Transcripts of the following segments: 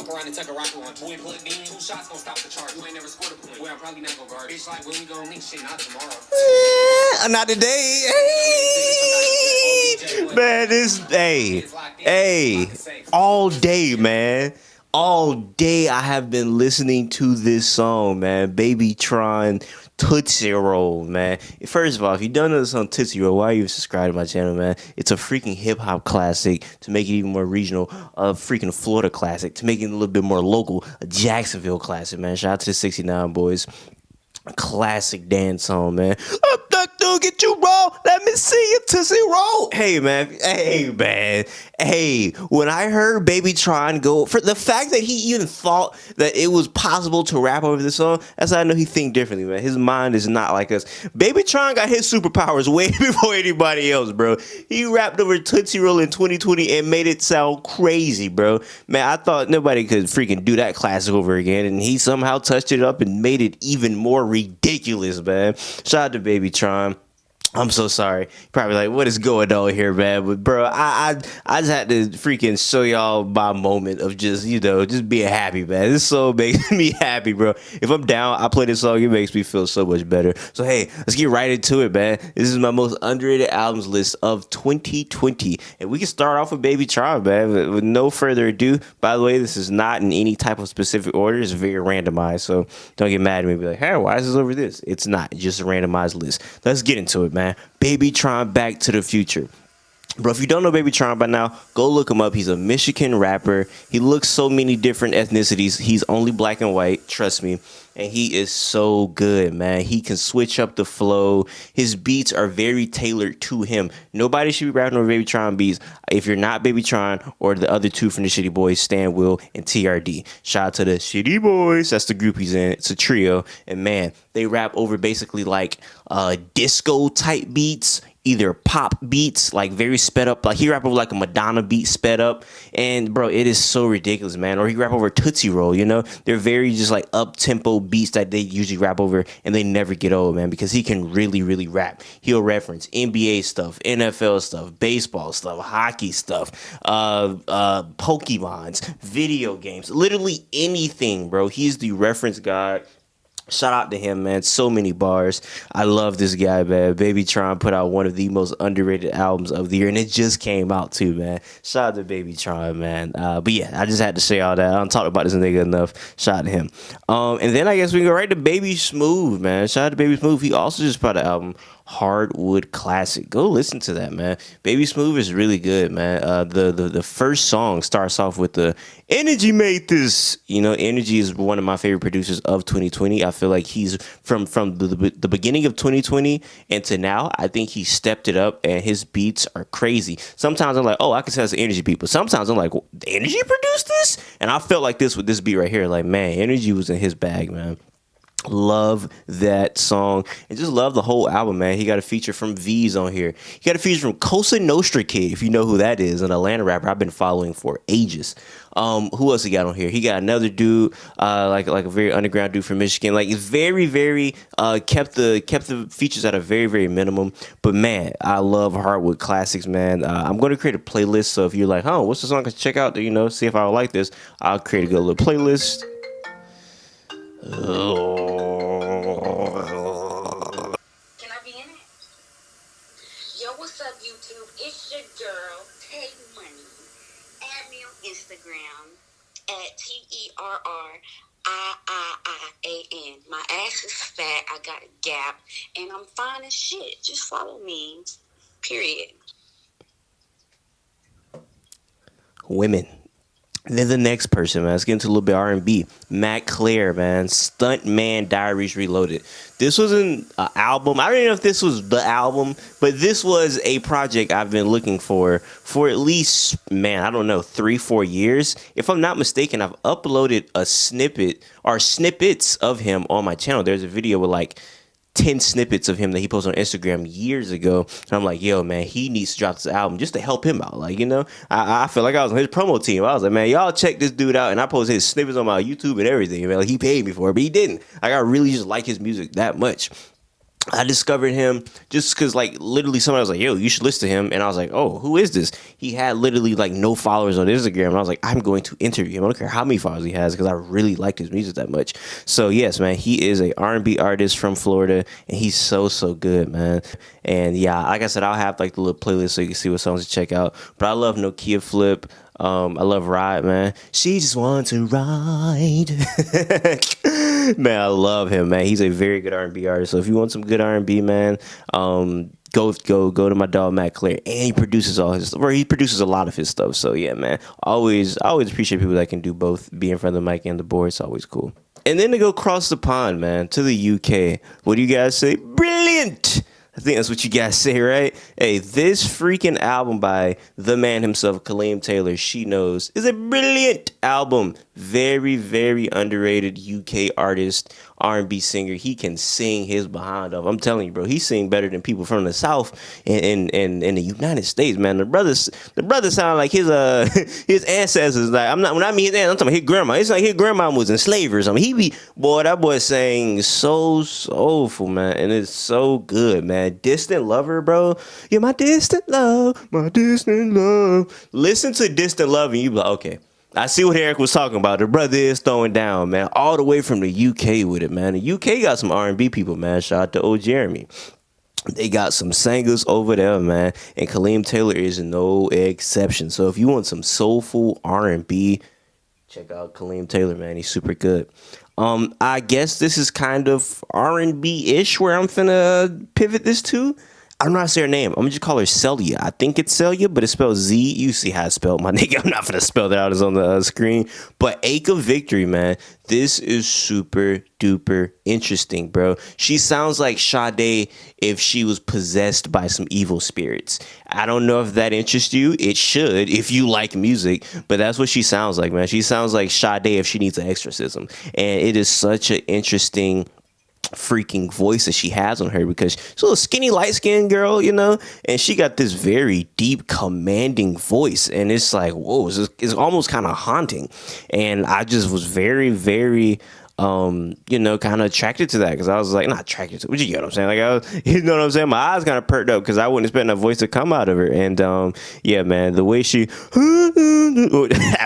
Fuck around and tuck a rocket on. Boy plugged in. 2 shots gon' stop the charge. You ain't never scored a point. Well, I'm probably not gon' guard. Bitch, like when we gon' link shit, not tomorrow. Not today. Hey. Man, this hey, all day, man. All day I have been listening to this song, man. Babytron, Tootsie Roll, man. First of all, if you don't know this song Tootsie Roll, why are you subscribed to my channel, man? It's a freaking hip-hop classic. To make it even more regional, a freaking Florida classic. To make it a little bit more local, a Jacksonville classic, man. Shout out to the 69 boys. A classic dance song, man. I'm not gonna get you wrong. Let me see you Tootsie Roll. Hey, man. Hey, when I heard Babytron go, for the fact that he even thought that it was possible to rap over this song, that's how I know he think differently, man. His mind is not like us. Babytron got his superpowers way before anybody else, bro. He rapped over Tootsie Roll in 2020 and made it sound crazy, bro. Man, I thought nobody could freaking do that classic over again, and he somehow touched it up and made it even more ridiculous, man. Shout out to Babytron. I'm so sorry. Probably like, what is going on here, man? But bro, I just had to freaking show y'all my moment of just, just being happy, man. This song makes me happy, bro. If I'm down, I play this song, it makes me feel so much better. So hey, let's get right into it, man. This is my most underrated albums list of 2020. And we can start off with Babytron, man. With no further ado, by the way, this is not in any type of specific order. It's very randomized. So don't get mad at me. Be like, hey, why is this over this? It's not. It's just a randomized list. Let's get into it, man. Babytron, Back to the Future. Bro, if you don't know Babytron by now, go look him up. He's a Michigan rapper. He looks so many different ethnicities. He's only black and white, trust me. And he is so good, man. He can switch up the flow. His beats are very tailored to him. Nobody should be rapping over Babytron beats if you're not Babytron or the other two from the Shitty Boys, Stan Will and TRD. Shout out to the Shitty Boys. That's the group he's in. It's a trio. And man, they rap over basically like disco type beats, either pop beats, like very sped up. Like he rap over like a Madonna beat sped up. And bro, it is so ridiculous, man. Or he rap over Tootsie Roll, They're very just like up-tempo beats that they usually rap over, and they never get old, man, because he can really, really rap. He'll reference NBA stuff, NFL stuff, baseball stuff, hockey stuff, Pokemons, video games, literally anything, bro. He's the reference god. Shout out to him, man. So many bars. I love this guy, man. Babytron put out one of the most underrated albums of the year, and it just came out too, man. Shout out to Babytron, man. But yeah, I just had to say all that. I don't talk about this nigga enough. Shout out to him. And then I guess we can go right to Baby Smoove, man. Shout out to Baby Smoove. He also just put out an album, Hardwood Classic. Go listen to that, man. Baby Smoove is really good, man. The first song starts off with the Energy made this. Energy is one of my favorite producers of 2020. I feel like he's from the beginning of 2020 and to now, I think he stepped it up, and his beats are crazy. Sometimes I'm like, oh, I can tell it's an Energy beat, but sometimes I'm like, Energy produced this? And I felt like this with this beat right here. Like, man, Energy was in his bag, man. Love that song and just love the whole album, man. He got a feature from V's on here. He got a feature from Cosa Nostra Kid, if you know who that is, an Atlanta rapper I've been following for ages. Who else he got on here? He got another dude, like a very underground dude from Michigan. Like, it's very, very kept the features at a very, very minimum. But man, I love Hardwood Classics, man. I'm going to create a playlist. So if you're like, oh, what's the song I can check out to, see if I would like this, I'll create a good little playlist. Can I be in it? Yo, what's up, YouTube? It's your girl, Tay Money. Add me on Instagram at TERRIIAN. My ass is fat, I got a gap, and I'm fine as shit. Just follow me. Period. Women. And then the next person, man, let's get into a little bit R&B. Cleare, man. Stuntman, Diaries Reloaded. This was an album. I don't even know if this was the album, but this was a project I've been looking for at least, man, I don't know, 3-4 years. If I'm not mistaken, I've uploaded a snippet or snippets of him on my channel. There's a video with like 10 snippets of him that he posted on Instagram years ago. And I'm like, yo, man, he needs to drop this album just to help him out. Like, I feel like I was on his promo team. I was like, man, y'all check this dude out. And I posted his snippets on my YouTube and everything. Man, like, he paid me for it, but he didn't. Like, I really just like his music that much. I discovered him just because, like, literally somebody was like, yo, you should listen to him. And I was like, oh, who is this? He had literally, like, no followers on Instagram. And I was like, I'm going to interview him. I don't care how many followers he has because I really liked his music that much. So, yes, man, he is a R&B artist from Florida. And he's so, so good, man. And, yeah, like I said, I'll have, like, the little playlist so you can see what songs to check out. But I love Nokia Flip. I love Ride, man. She just wants to ride. Man, I love him, man. He's a very good R&B artist. So if you want some good R&B, man, go to my dog Matt Cleare. And he produces all his stuff, or he produces a lot of his stuff. So yeah, man. I always appreciate people that can do both, be in front of the mic and the board. It's always cool. And then to go across the pond, man, to the UK. What do you guys say? Brilliant! I think that's what you guys say, right? Hey, this freaking album by the man himself, Kaleem Taylor She is a brilliant album. Very, very underrated UK artist, R&B singer. He can sing his behind off. I'm telling you, bro, he sing better than people from the South in the United States, man. The brother sound like his his ancestors. Like when I mean his ancestors, I'm talking about his grandma. It's like his grandma was enslaved or something. That boy sang so soulful, man, and it's so good, man. Distant Lover, bro. You're my distant love, my distant love. Listen to Distant Love and you be like, okay, I see what Eric was talking about. The brother is throwing down, man, all the way from the UK with it, man. The UK got some R&B people, man. Shout out to old Jeremy. They got some singers over there, man, and Kaleem Taylor is no exception. So if you want some soulful R&B, check out Kaleem Taylor, man. He's super good. I guess this is kind of R&B-ish where I'm finna pivot this to. I don't know how to say her name. I'm gonna just call her Celia. I think it's Celia, but it's spelled Z. You see how it's spelled, my nigga. I'm not gonna spell that out as on the screen. But Ache of Victory, man. This is super duper interesting, bro. She sounds like Sade if she was possessed by some evil spirits. I don't know if that interests you. It should if you like music, but that's what she sounds like, man. She sounds like Sade if she needs an exorcism. And it is such an interesting freaking voice that she has on her because she's a little skinny light-skinned girl, you know, and she got this very deep commanding voice, and it's like, whoa, it's almost kind of haunting. And I just was very, very kind of attracted to that because I was like, not attracted to, but you get what I'm saying? Like, you know what I'm saying? My eyes kind of perked up because I wouldn't expect that voice to come out of her. And yeah, man, the way she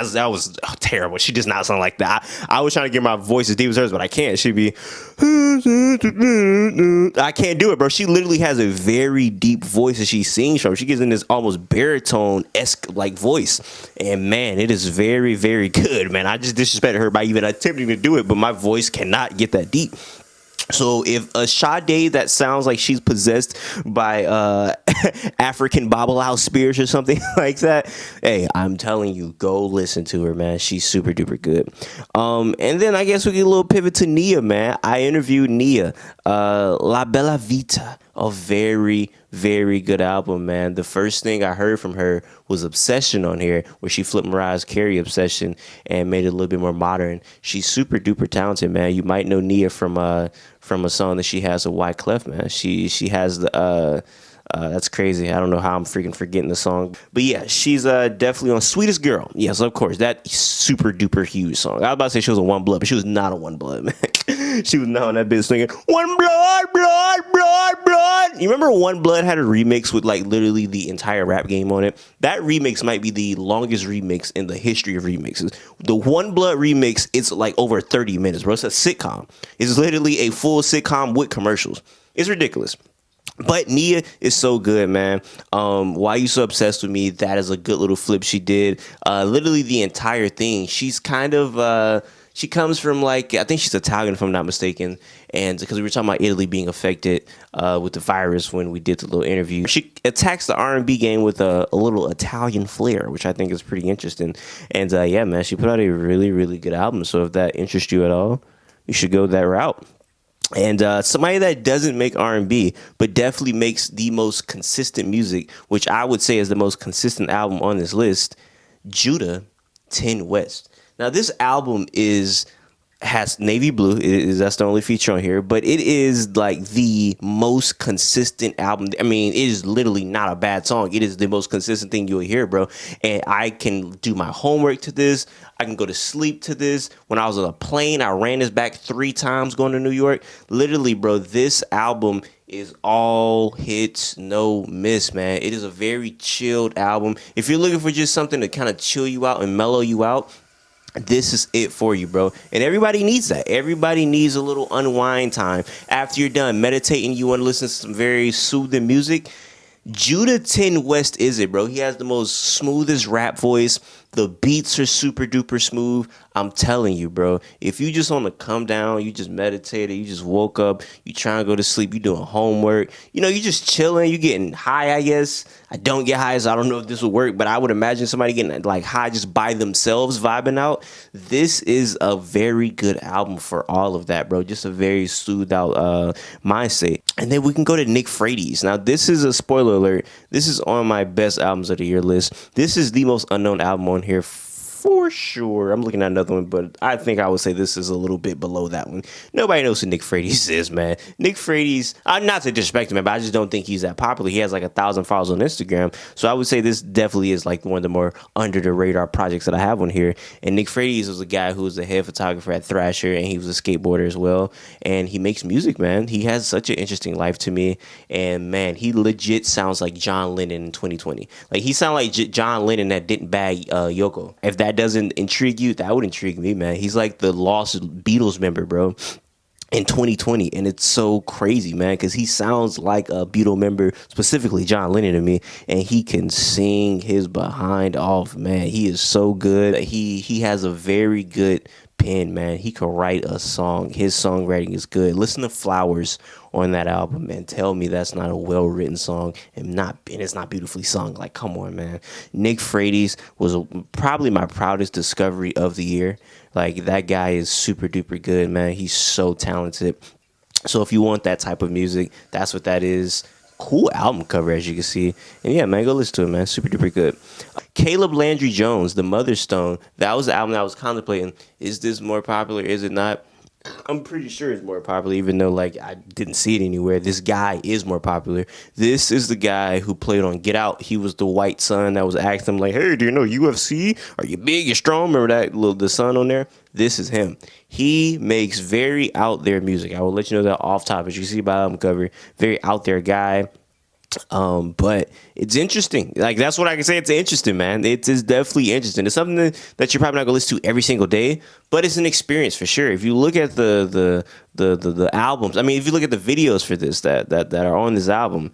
that was terrible. She does not sound like that. I was trying to get my voice as deep as hers, but I can't. She'd be I can't do it, bro. She literally has a very deep voice that she sings from. She gets in this almost baritone-esque like voice, and man, it is very, very good, man. I just disrespected her by even attempting to do it, but my voice cannot get that deep. So if a Sade that sounds like she's possessed by African Babalawo spirits or something like that, hey, I'm telling you, go listen to her, man. She's super duper good. And then I guess we get a little pivot to Niia, man. I interviewed Niia, La Bella Vita, a very, very good album, man. The first thing I heard from her was Obsession on here, where she flipped Mariah Carey Obsession and made it a little bit more modern. She's super duper talented, man. You might know Niia from a song that she has with Wyclef, man. She has the that's crazy. I don't know how I'm freaking forgetting the song. But yeah, she's definitely on Sweetest Girl. Yes, of course. That super duper huge song. I was about to say she was a One Blood, but she was not a One Blood, man. She was not on that bitch singing One Blood, blood, blood, blood. You remember One Blood had a remix with like literally the entire rap game on it? That remix might be the longest remix in the history of remixes. The One Blood remix, it's like over 30 minutes, bro. It's a sitcom. It's literally a full sitcom with commercials. It's ridiculous. But Niia is so good, man. Why You So Obsessed With Me? That is a good little flip she did. Literally the entire thing. She's kind of she comes from like, I think she's Italian if I'm not mistaken. And because we were talking about Italy being affected with the virus when we did the little interview, she attacks the R&B game with a little Italian flair, which I think is pretty interesting. And yeah, man, she put out a really, really good album. So if that interests you at all, you should go that route. And somebody that doesn't make R&B, but definitely makes the most consistent music, which I would say is the most consistent album on this list, Judah 10 West. Now, this album has navy blue. That's the only feature on here, but it is like the most consistent album. I mean, it is literally not a bad song. It is the most consistent thing you'll hear, bro. And I can do my homework to this. I can go to sleep to this. When I was on a plane, I ran this back 3 times going to New York. Literally, bro, this album is all hits, no miss, man. It is a very chilled album. If you're looking for just something to kind of chill you out and mellow you out, this is it for you, bro. And everybody needs that. Everybody needs a little unwind time. After you're done meditating, you want to listen to some very soothing music. Judah 10 West is it, bro. He has the most smoothest rap voice. The beats are super duper smooth. I'm telling you, bro. If you just want to come down, you just meditated, you just woke up, you trying to go to sleep, you doing homework, you know, you just chilling, you getting high, I guess. I don't get high, so I don't know if this will work, but I would imagine somebody getting like high just by themselves, vibing out. This is a very good album for all of that, bro. Just a very soothed out mindset. And then we can go to Nick Freitas. Now, this is a spoiler alert. This is on my best albums of the year list. This is the most unknown album on here for sure. I'm looking at another one, but I think I would say this is a little bit below that one. Nobody knows who Nick Freitas is, man. Nick Freitas, not to disrespect him, but I just don't think he's that popular. He has like 1,000 followers on Instagram. So I would say this definitely is like one of the more under the radar projects that I have on here. And Nick Freitas was a guy who was the head photographer at Thrasher, and he was a skateboarder as well. And he makes music, man. He has such an interesting life to me. And man, he legit sounds like John Lennon in 2020. Like he sounds like John Lennon that didn't bag Yoko. If that doesn't intrigue you, that would intrigue me, man. He's like the lost Beatles member, bro, in 2020, and it's so crazy, man, because he sounds like a Beatle member, specifically John Lennon to me, and he can sing his behind off, man. He is so good. He has a very good pen, man. He can write a song. His songwriting is good. Listen to Flowers on that album and tell me that's not a well-written song and it's not beautifully sung. Like, come on, man. Nick Freitas was probably my proudest discovery of the year. Like, that guy is super duper good, man. He's so talented. So if you want that type of music, that's what that is. Cool album cover, as you can see. And yeah, man, go listen to it, man. Super duper good. Caleb Landry Jones, The Mother's Stone. That was the album that I was contemplating. Is this more popular? Is it not? I'm pretty sure it's more popular, even though like I didn't see it anywhere. This guy is more popular. This is the guy who played on Get Out. He was the white son that was asking him like, "Hey, do you know UFC? Are you big? You strong?" Remember that the son on there? This is him. He makes very out there music. I will let you know that off top, as you see by the album cover. Very out there guy. But it's interesting. Like, that's what I can say. It's interesting, man. It is definitely interesting. It's something that you're probably not gonna listen to every single day, but it's an experience for sure. If you look at the albums, I mean, if you look at the videos for this that are on this album,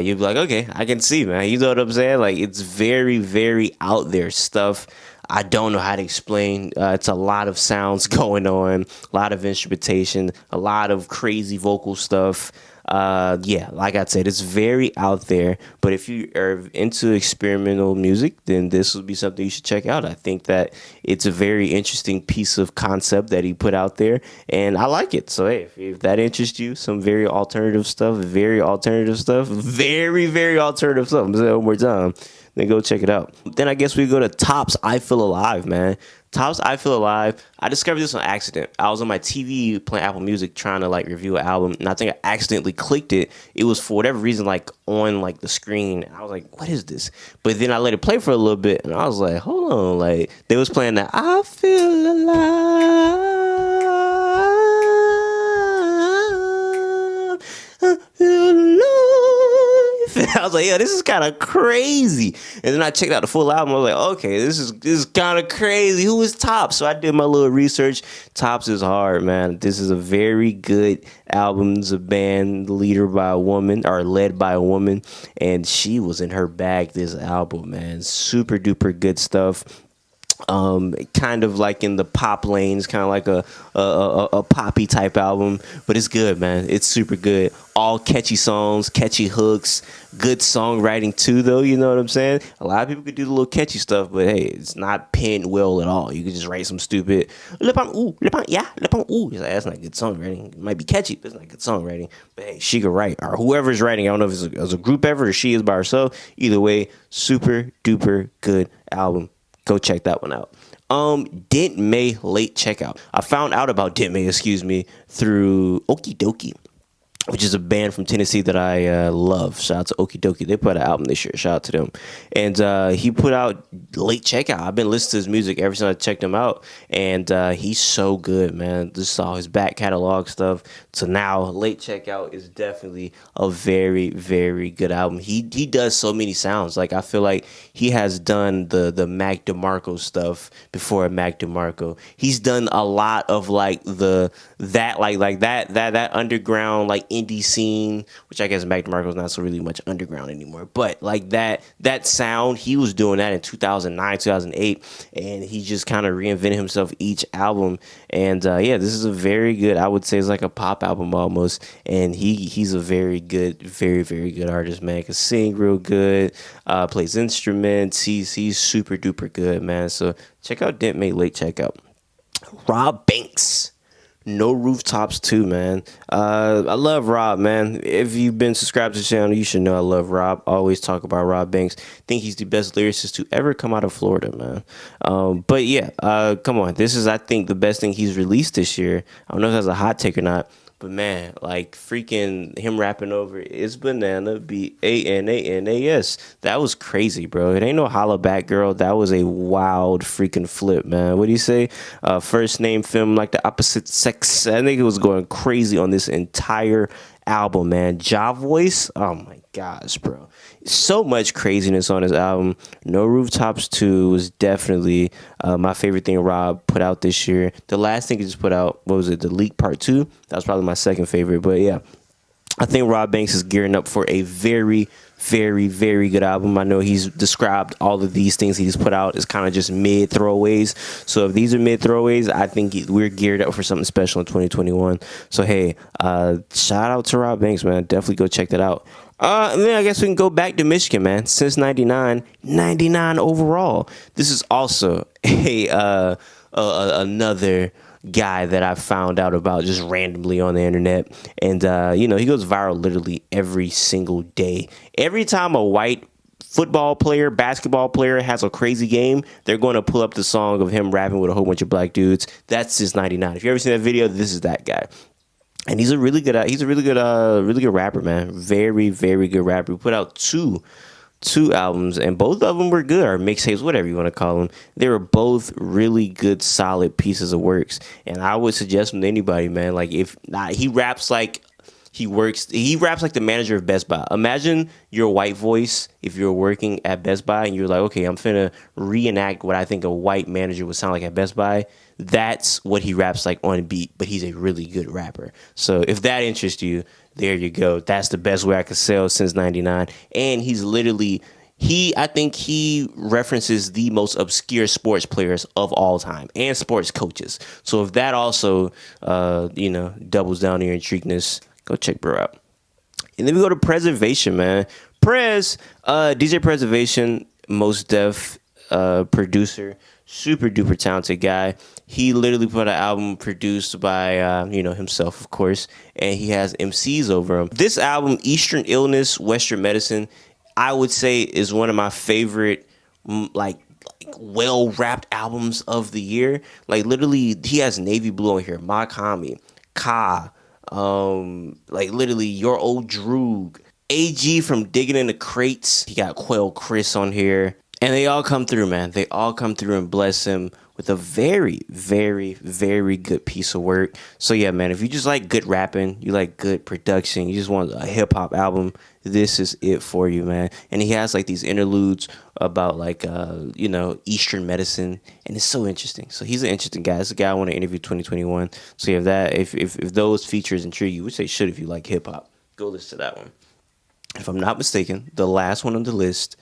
you'd be like, okay, I can see, man. You know what I'm saying? Like, it's very, very out there stuff. I don't know how to explain. It's a lot of sounds going on, a lot of instrumentation, a lot of crazy vocal stuff. Yeah, like I said, it's very out there. But if you are into experimental music, then this would be something you should check out. I think that it's a very interesting piece of concept that he put out there, and I like it. So hey, if that interests you, some very alternative stuff, very, very alternative stuff. I'm saying it one more time. Then go check it out. Then I guess we go to Tops I Feel Alive, man. Tops I Feel Alive. I discovered this on accident. I was on my TV playing Apple Music trying to like review an album, and I think I accidentally clicked it. It was for whatever reason like on like the screen. I was like, what is this? But then I let it play for a little bit, and I was like, hold on, like they was playing that I Feel Alive. I feel alive. I was like, yeah, this is kind of crazy. And then I checked out the full album. I was like, okay, this is kind of crazy. Who is Tops? So I did my little research. Tops is hard, man. This is a very good album. It's a band led by a woman, and she was in her bag this album, man. Super duper good stuff. Kind of like in the pop lanes, kind of like a poppy type album, but it's good, man. It's super good. All catchy songs, catchy hooks, good songwriting too, though. You know what I'm saying? A lot of people could do the little catchy stuff, but hey, it's not penned well at all. You could just write some stupid ooh. Like, that's not good songwriting. It might be catchy, but it's not good songwriting. But hey, she could write, or whoever's writing. I don't know if it's as a group effort or she is by herself. Either way, super duper good album. Go check that one out. Dent May late checkout. I found out about Dent May, through Okie Dokie. which is a band from Tennessee that I love. Shout out to Okie Dokie. They put out an album this year. Shout out to them. And he put out Late Checkout. I've been listening to his music ever since I checked him out. And he's so good, man. Just saw his back catalog stuff. So now Late Checkout is definitely a very, very good album. He does so many sounds. Like, I feel like he has done the Mac DeMarco stuff before Mac DeMarco. He's done a lot of like that underground like indie scene, which I guess Mac DeMarco's not so really much underground anymore, but like that sound, he was doing that in 2009, 2008, and he just kind of reinvented himself each album. And yeah, this is a very good, I would say it's like a pop album almost, and he's a very good, very, very good artist, man. Can sing real good, plays instruments, he's super duper good, man. So check out Dent Made Late Checkout. Robb Banks, No Rooftops too, man. I love Robb, man. If you've been subscribed to the channel, you should know I love Robb. I always talk about Robb Banks. Think he's the best lyricist to ever come out of Florida, man. But yeah, come on. This is, I think, the best thing he's released this year. I don't know if that's a hot take or not, but man, like freaking him rapping over It's Banana BANANAS. That was crazy, bro. It ain't no holla back, girl. That was a wild freaking flip, man. What do you say? First name film like the opposite sex. I think it was going crazy on this entire album, man. Ja voice. Oh my gosh, bro. So much craziness on this album. No Rooftops 2 was definitely my favorite thing Robb put out this year. The last thing he just put out, what was it? The Leak Part 2. That was probably my second favorite. But yeah, I think Robb Banks is gearing up for a very, very, very good album. I know he's described all of these things he's put out as kind of just mid throwaways. So if these are mid throwaways, I think we're geared up for something special in 2021. So hey, shout out to Robb Banks, man. Definitely go check that out. And then I guess we can go back to Michigan, man. Since 99 overall. This is also another guy that I found out about just randomly on the internet. And, he goes viral literally every single day. Every time a white football player, basketball player has a crazy game, they're going to pull up the song of him rapping with a whole bunch of black dudes. That's Since 99. If you ever seen that video, this is that guy. And he's a really good rapper, man. Very, very good rapper. He put out two albums, and both of them were good, or mixtapes, whatever you want to call them. They were both really good, solid pieces of works. And I would suggest them to anybody, man. Like, if not, he raps like he raps like the manager of Best Buy. Imagine your white voice if you're working at Best Buy and you're like, okay, I'm finna reenact what I think a white manager would sound like at Best Buy. That's what he raps like on beat, but he's a really good rapper. So if that interests you, there you go. That's the best way I could sell Since 99. And he's literally, I think he references the most obscure sports players of all time and sports coaches. So if that also, doubles down on your intrigueness, go check bro out. And then we go to Preservation, man. DJ Preservation, Most Def producer, super duper talented guy. He literally put an album produced by, himself, of course, and he has MCs over him. This album, Eastern Illness, Western Medicine, I would say is one of my favorite, well-rapped albums of the year. Like, literally, he has Navy Blue on here, Makami, Ka, literally, Your Old Droog, AG from Digging in the Crates. He got Quell Chris on here. And they all come through, man. They all come through and bless him with a very, very, very good piece of work. So yeah, man, if you just like good rapping, you like good production, you just want a hip hop album, this is it for you, man. And he has like these interludes about Eastern medicine, and it's so interesting. So he's an interesting guy. It's a guy I want to interview 2021. So yeah, if those features intrigue you, which they should if you like hip hop, go listen to that one. If I'm not mistaken, the last one on the list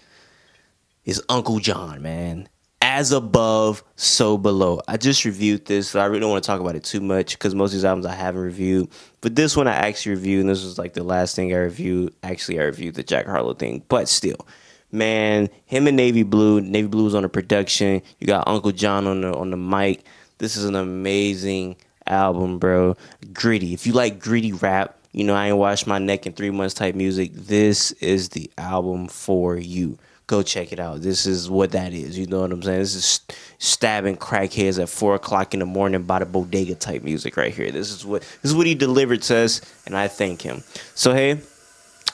is AnkhleJohn, man. As Above, So Below. I just reviewed this, so I really don't want to talk about it too much because most of these albums I haven't reviewed. But this one I actually reviewed, and this was like the last thing I reviewed. Actually, I reviewed the Jack Harlow thing, but still. Man, him and Navy Blue. Navy Blue was on the production. You got AnkhleJohn on the mic. This is an amazing album, bro. Gritty. If you like gritty rap, I ain't washed my neck in 3 months type music, this is the album for you. go check it out. This is what that is. You know what I'm saying? This is stabbing crackheads at 4 o'clock in the morning by the bodega type music right here. This is what he delivered to us, and I thank him. So hey,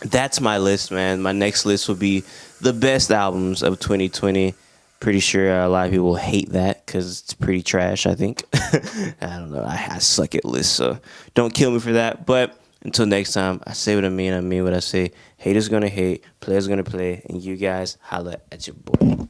that's my list, man. My next list will be the best albums of 2020. Pretty sure a lot of people hate that because it's pretty trash, I think. I don't know. I suck at lists, so don't kill me for that. But until next time, I say what I mean what I say. Haters gonna hate, players gonna play, and you guys holla at your boy.